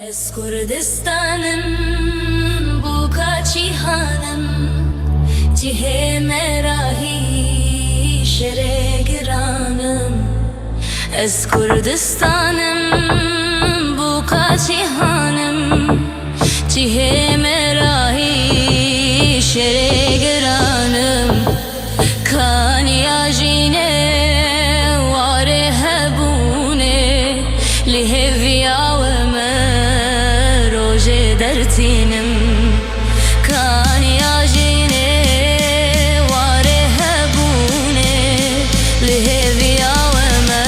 Ez Kurdistanım bu kaçihanım Cihê me rahî şerê giranım Ez Kurdistanım bu kaçihanım Cihê me rahî şerê giranım Kaniya jîne warê hebûne li hêviya we me rojê dertînim Kaniya jîne warê hebûne li hêviya we me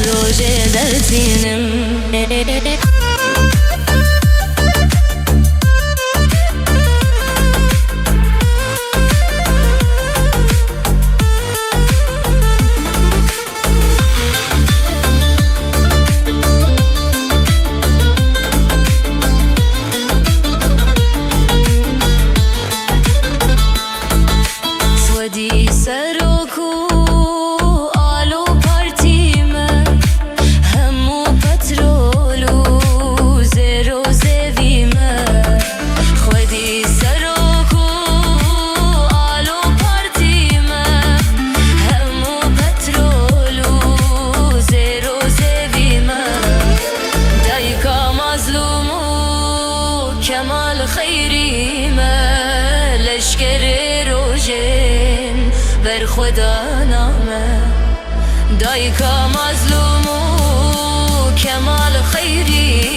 rojê dertînim سروکو آلو پارتیمه همو پترولو زیرو زیویمه خودی سروکو آلو پارتیمه همو پترولو زیرو زیویمه دایکا مظلومو کمال خیریمه لشکر روژه بر خدا نامه دایکا مظلوم و کمال خیری